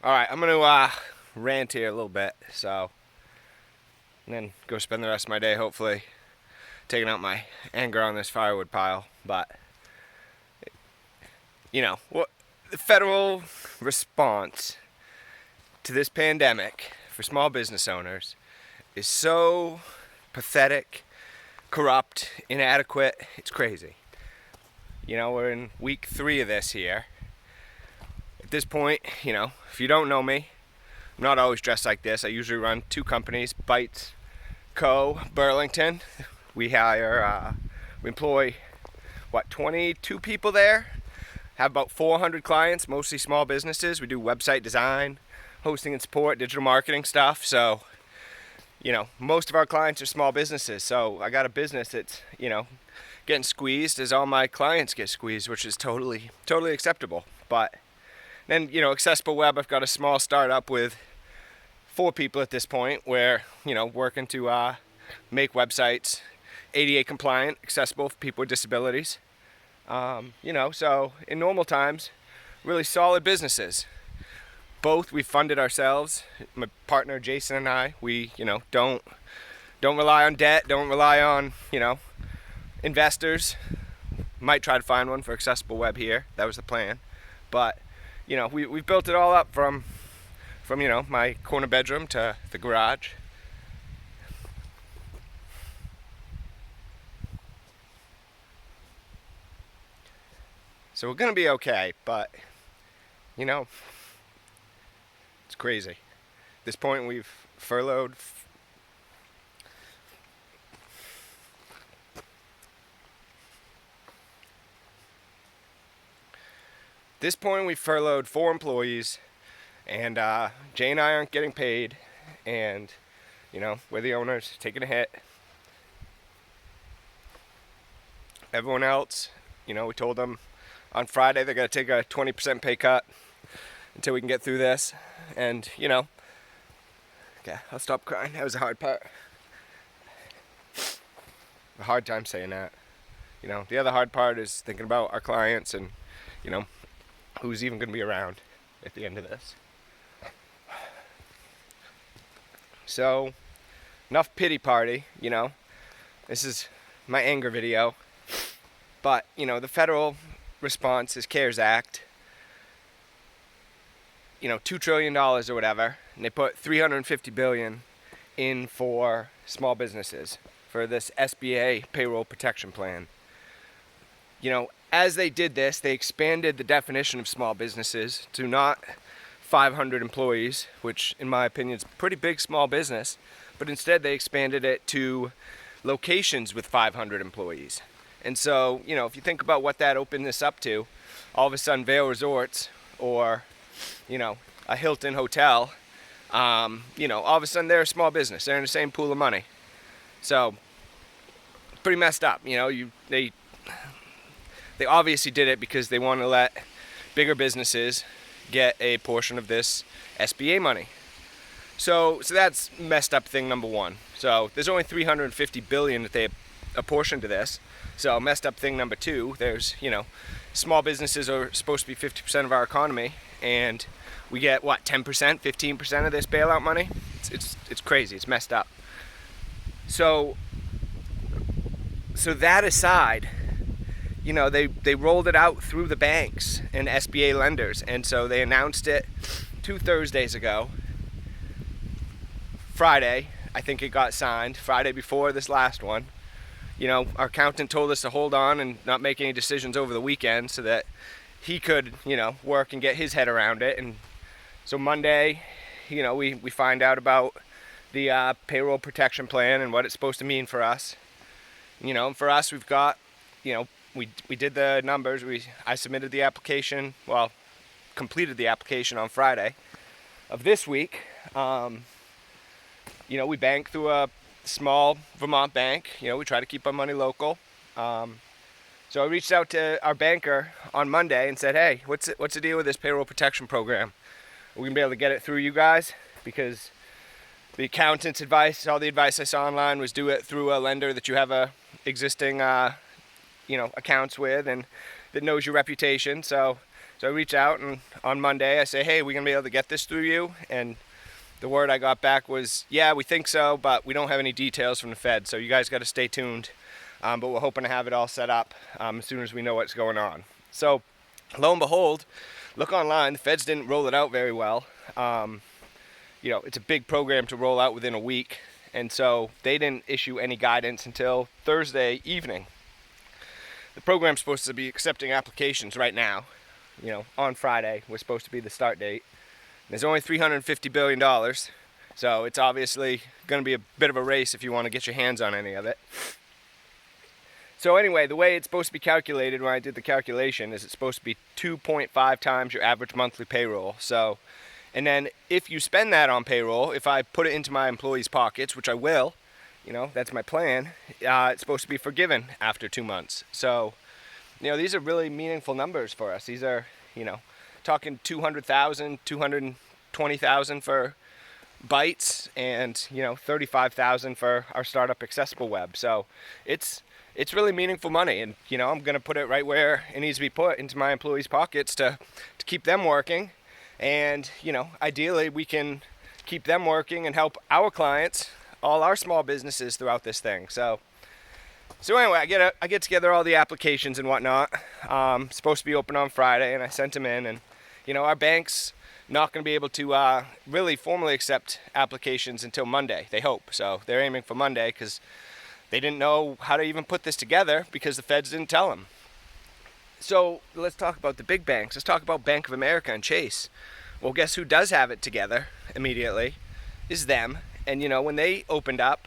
Alright, I'm gonna rant here a little bit, and then go spend the rest of my day hopefully taking out my anger on this firewood pile. But, what the federal response to this pandemic for small business owners is so pathetic, corrupt, inadequate, it's crazy. We're in week 3 of this here. At this point, if you don't know me, I'm not always dressed like this. I usually run 2 companies, Bites Co. Burlington. We employ 22 people there. Have about 400 clients, mostly small businesses. We do website design, hosting and support, digital marketing stuff. So, most of our clients are small businesses. So I got a business that's, getting squeezed as all my clients get squeezed, which is totally acceptable. But then, Accessible Web, I've got a small startup with 4 people at this point where, working to make websites ADA compliant, accessible for people with disabilities. So in normal times, really solid businesses. Both we funded ourselves. My partner Jason and I, we, don't rely on debt, don't rely on, investors. Might try to find one for Accessible Web here. That was the plan. But we've built it all up from my corner bedroom to the garage. So we're gonna be okay, but it's crazy. At this point, we've furloughed At this point, we furloughed 4 employees, and Jay and I aren't getting paid, and we're the owners taking a hit. Everyone else, we told them on Friday they're going to take a 20% pay cut until we can get through this. And okay, I'll stop crying. That was the hard part. A hard time saying that. The other hard part is thinking about our clients and who's even going to be around at the end of this. So, enough pity party, This is my anger video. But, the federal response is CARES Act. $2 trillion or whatever. And they put $350 billion in for small businesses for this SBA Payroll Protection Plan. As they did this, they expanded the definition of small businesses to not 500 employees, which in my opinion is a pretty big small business, but instead they expanded it to locations with 500 employees. And so, if you think about what that opened this up to, all of a sudden Vail Resorts or, a Hilton hotel, all of a sudden they're a small business. They're in the same pool of money. So, pretty messed up. They obviously did it because they want to let bigger businesses get a portion of this SBA money. So that's messed up thing number 1. So there's only $350 billion that they apportioned to this. So messed up thing number 2, there's, small businesses are supposed to be 50% of our economy, and we get 10%, 15% of this bailout money? It's crazy. It's messed up. So that aside, they rolled it out through the banks and SBA lenders. And so they announced it 2 Thursdays ago. Friday, I think it got signed. Friday before this last one. Our accountant told us to hold on and not make any decisions over the weekend so that he could, work and get his head around it. And so Monday, we find out about the payroll protection plan and what it's supposed to mean for us. For us, we've got, we did the numbers. I submitted the application, completed the application on Friday of this week. We bank through a small Vermont bank. We try to keep our money local. So I reached out to our banker on Monday and said, hey, what's the deal with this payroll protection program? Are we going to be able to get it through you guys? Because the accountant's advice, all the advice I saw online was do it through a lender that you have a existing accounts with and that knows your reputation. So So I reach out, and on Monday I say, hey, we're going to be able to get this through you? And the word I got back was, yeah, we think so, but we don't have any details from the Fed, so you guys got to stay tuned. But we're hoping to have it all set up as soon as we know what's going on. So lo and behold, look online, the Feds didn't roll it out very well. It's a big program to roll out within a week, and so they didn't issue any guidance until Thursday evening. The program's supposed to be accepting applications right now. On Friday was supposed to be the start date. There's only $350 billion, so it's obviously going to be a bit of a race if you want to get your hands on any of it. So anyway, the way it's supposed to be calculated when I did the calculation is it's supposed to be 2.5 times your average monthly payroll. So, and then if you spend that on payroll, if I put it into my employees' pockets, which I will, that's my plan, it's supposed to be forgiven after 2 months. So, these are really meaningful numbers for us. These are, talking 200,000, 220,000 for bytes, and 35,000 for our startup accessible web. So it's really meaningful money, and I'm going to put it right where it needs to be put, into my employees' pockets to keep them working. And ideally we can keep them working and help our clients, all our small businesses throughout this thing. So anyway, I get together all the applications and whatnot. Supposed to be open on Friday, and I sent them in, and our bank's not going to be able to really formally accept applications until Monday, they hope. So they're aiming for Monday because they didn't know how to even put this together because the Feds didn't tell them. So let's talk about the big banks. Let's talk about Bank of America and Chase. Well, guess who does have it together immediately? Is them. And when they opened up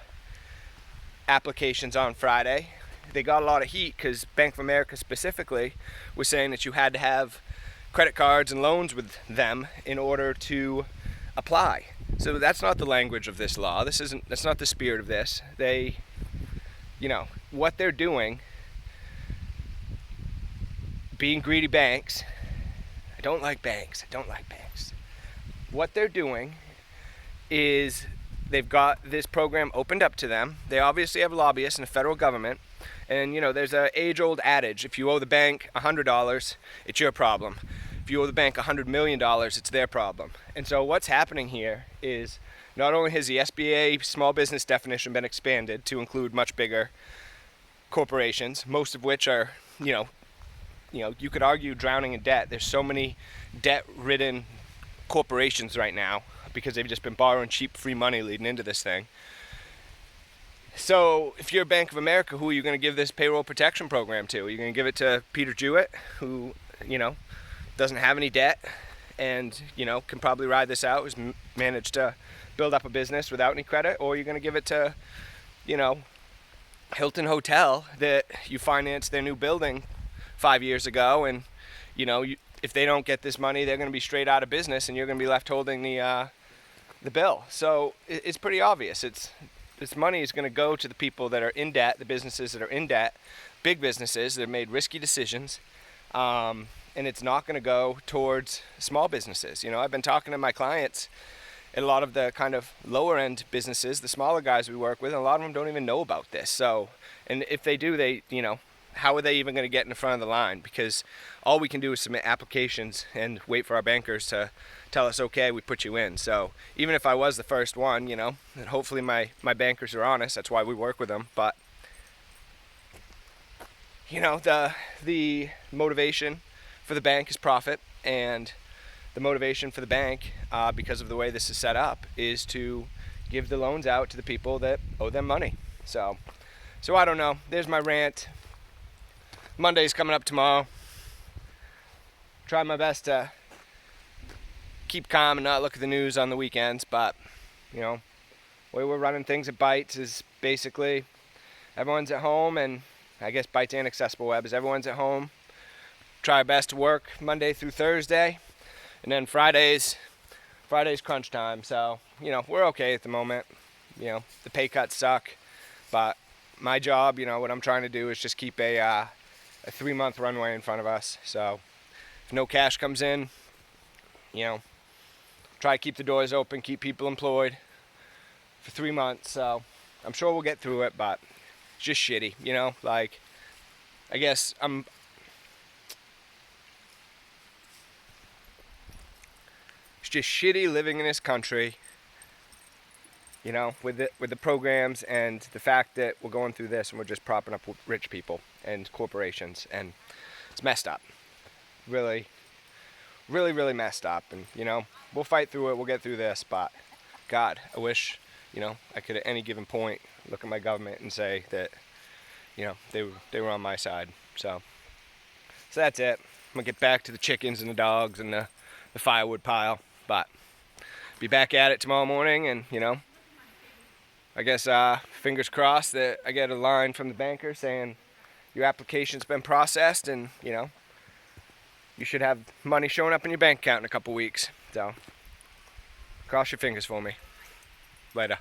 applications on Friday, they got a lot of heat because Bank of America specifically was saying that you had to have credit cards and loans with them in order to apply. So that's not the language of this law. That's not the spirit of this. They, what they're doing, being greedy banks. I don't like banks. What they're doing is they've got this program opened up to them. They obviously have lobbyists in the federal government. And, there's an age-old adage, if you owe the bank $100, it's your problem. If you owe the bank $100 million, it's their problem. And so what's happening here is not only has the SBA small business definition been expanded to include much bigger corporations, most of which are, you could argue drowning in debt. There's so many debt-ridden corporations right now because they've just been borrowing cheap free money leading into this thing. So if you're Bank of America, who are you going to give this payroll protection program to? Are you going to give it to Peter Jewett, who, doesn't have any debt and, can probably ride this out, who's managed to build up a business without any credit? Or are you going to give it to, Hilton Hotel that you financed their new building 5 years ago, and, if they don't get this money, they're going to be straight out of business and you're going to be left holding the bill. So it's pretty obvious. This money is going to go to the people that are in debt, the businesses that are in debt, big businesses that have made risky decisions, and it's not going to go towards small businesses. I've been talking to my clients at a lot of the kind of lower end businesses, the smaller guys we work with, and a lot of them don't even know about this. So, and if they do, they, how are they even going to get in the front of the line? Because all we can do is submit applications and wait for our bankers to tell us, okay, we put you in. So even if I was the first one, and hopefully my bankers are honest, that's why we work with them. But, the motivation for the bank is profit, and the motivation for the bank, because of the way this is set up, is to give the loans out to the people that owe them money. So I don't know. There's my rant. Monday's coming up tomorrow. Try my best to keep calm and not look at the news on the weekends, but the way we're running things at Bytes is basically everyone's at home, and I guess Bytes and Accessible Web is everyone's at home. Try our best to work Monday through Thursday, and then Friday's crunch time. So we're okay at the moment. The pay cuts suck, but my job, what I'm trying to do is just keep a 3-month runway in front of us. So if no cash comes in, try to keep the doors open, keep people employed for 3 months. So I'm sure we'll get through it, but it's just shitty, I guess It's just shitty living in this country, you know, with the programs and the fact that we're going through this and we're just propping up rich people and corporations, and it's messed up. Really, really, really messed up. And, you know, we'll fight through it. We'll get through this. But, God, I wish, you know, I could at any given point look at my government and say that, you know, they were on my side. So that's it. I'm going to get back to the chickens and the dogs and the firewood pile. But be back at it tomorrow morning, and, you know, I guess fingers crossed that I get a line from the banker saying your application's been processed, and, you know, you should have money showing up in your bank account in a couple weeks. So cross your fingers for me. Later.